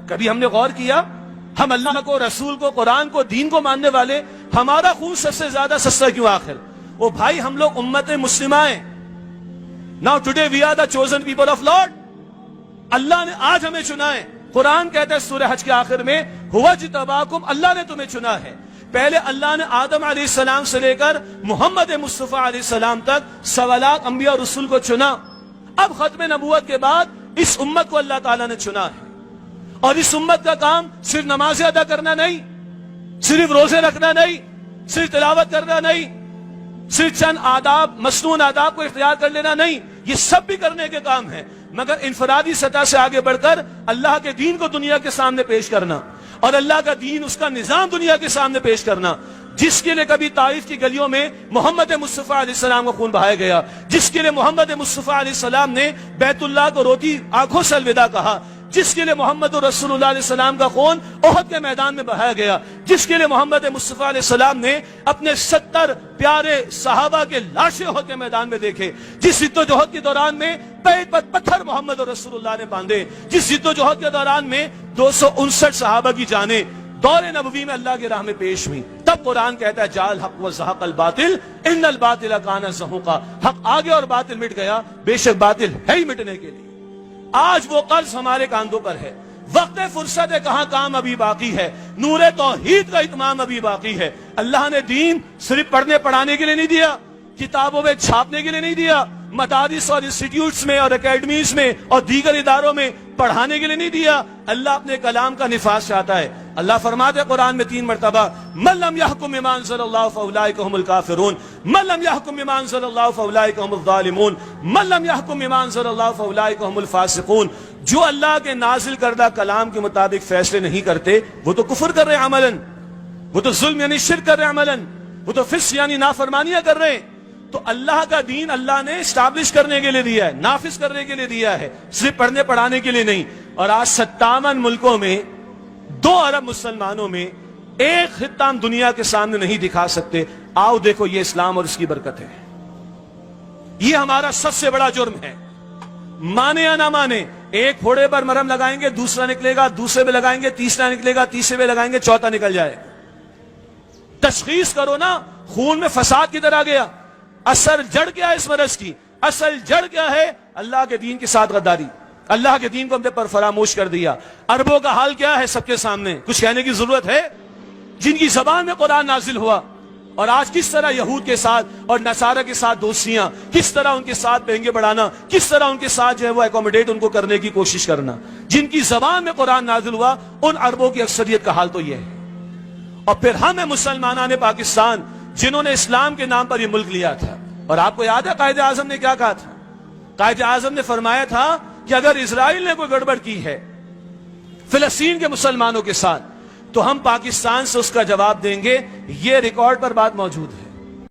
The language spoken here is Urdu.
کبھی ہم نے غور کیا ہم اللہ کو، رسول کو، قرآن کو، دین کو ماننے والے، ہمارا خون سب سے زیادہ سستا کیوں آخر؟ وہ بھائی ہم لوگ امت مسلمہ ہیں. Now today we are the chosen people of Lord. اللہ نے آج ہمیں چنا ہے. قرآن کہتا ہے سورہ حج کے آخر میں هو اجتباکم، اللہ نے تمہیں چنا ہے. پہلے اللہ نے آدم علیہ السلام سے لے کر محمد مصطفیٰ علیہ السلام تک 1.25 لاکھ انبیاء اور رسول کو چنا. اب ختم نبوت کے بعد اس امت کو اللہ تعالیٰ نے چنا ہے، اور اس امت کا کام صرف نمازیں ادا کرنا نہیں، صرف روزے رکھنا نہیں، صرف تلاوت کرنا نہیں، صرف چند آداب، مسنون آداب کو اختیار کر لینا نہیں، یہ سب بھی کرنے کے کام ہیں، مگر انفرادی سطح سے آگے بڑھ کر اللہ کے دین کو دنیا کے سامنے پیش کرنا، اور اللہ کا دین، اس کا نظام دنیا کے سامنے پیش کرنا. جس کے لیے کبھی طائف کی گلیوں میں محمد مصطفیٰ علیہ السلام کا خون بہایا گیا، جس کے لیے محمد مصطفیٰ علیہ السلام نے بیت اللہ کو روتی آنکھوں سے الوداع کہا، جس کے لیے محمد رسول اللہ علیہ السلام کا خون احد کے میدان میں بہایا گیا، جس کے لیے محمد مصطفیٰ علیہ السلام نے اپنے 70 پیارے صحابہ کے لاشیں احد کے میدان میں دیکھے، جس جد و جہد کے دوران میں پیٹ پر پتھر محمد رسول اللہ نے باندھے، جس جد و جہد کے دوران میں 259 صحابہ کی جانیں دور نبوی میں اللہ کی راہ میں پیش ہوئی. تب قرآن کہتا ہے جاء الحق وزهق الباطل ان الباطل کان زهوقا، حق آگے اور باطل مٹ گیا، بے شک باطل ہے ہی مٹنے کے لیے. آج وہ قرض ہمارے کاندھوں پر ہے، وقت فرصت ہے، کہاں کام ابھی باقی ہے، نور توحید کا اتمام ابھی باقی ہے. اللہ نے دین صرف پڑھنے پڑھانے کے لیے نہیں دیا، کتابوں میں چھاپنے کے لیے نہیں دیا، مدارس اور انسٹیٹیوٹس میں اور اکیڈمیز میں اور دیگر اداروں میں پڑھانے کے لیے نہیں دیا. اللہ اپنے کلام کا نفاذ چاہتا ہے. اللہ فرماتے ہیں قرآن میں 3 مرتبہ من لم يحكم بما انزل الله فاولئك هم الكافرون، من لم يحكم بما انزل الله فاولئك هم الظالمون، من لم يحكم بما انزل الله فاولئك هم الفاسقون. جو اللہ کے نازل کردہ کلام کے مطابق فیصلے نہیں کرتے وہ تو کفر کر رہے ہیں عملاً، وہ تو ظلم یعنی شرک کر رہے ہیں عملاً، وہ تو فسق یعنی نافرمانیاں کر رہے ہیں. تو اللہ کا دین اللہ نے اسٹیبلش کرنے کے لیے دیا ہے، نافذ کرنے کے لیے دیا ہے، صرف پڑھنے پڑھانے کے لیے نہیں. اور آج 57 ملکوں میں 2 ارب مسلمانوں میں ایک خطہ ہم دنیا کے سامنے نہیں دکھا سکتے. آؤ دیکھو یہ اسلام اور اس کی برکت ہے. یہ ہمارا سب سے بڑا جرم ہے، مانے یا نہ مانے. ایک پھوڑے پر مرہم لگائیں گے، دوسرا نکلے گا، دوسرے پہ لگائیں گے، تیسرا نکلے گا، تیسرے پہ لگائیں گے، چوتھا نکل جائے. تشخیص کرو نا، خون میں فساد کدھر آ گیا؟ اصل جڑ کیا ہے اس مرض کی؟ اصل جڑ کیا ہے؟ اللہ کے دین کے ساتھ غداری. اللہ کے دین کو ہم نے پر فراموش کر دیا. عربوں کا حال کیا ہے سب کے سامنے، کچھ کہنے کی ضرورت ہے؟ جن کی زبان میں قرآن نازل ہوا، اور آج کس طرح یہود کے ساتھ اور نصارہ کے ساتھ دوستیاں، کس طرح ان کے ساتھ بہنگے بڑھانا، کس طرح ان کے ساتھ جو ہے وہ ایکوموڈیٹ ان کو کرنے کی کوشش کرنا. جن کی زبان میں قرآن نازل ہوا ان عربوں کی اکثریت کا حال تو یہ ہے. اور پھر ہم مسلمانان پاکستان جنہوں نے اسلام کے نام پر یہ ملک لیا تھا. اور آپ کو یاد ہے قائد اعظم نے کیا کہا تھا؟ قائد اعظم نے فرمایا تھا کہ اگر اسرائیل نے کوئی گڑبڑ کی ہے فلسطین کے مسلمانوں کے ساتھ تو ہم پاکستان سے اس کا جواب دیں گے. یہ ریکارڈ پر بات موجود ہے.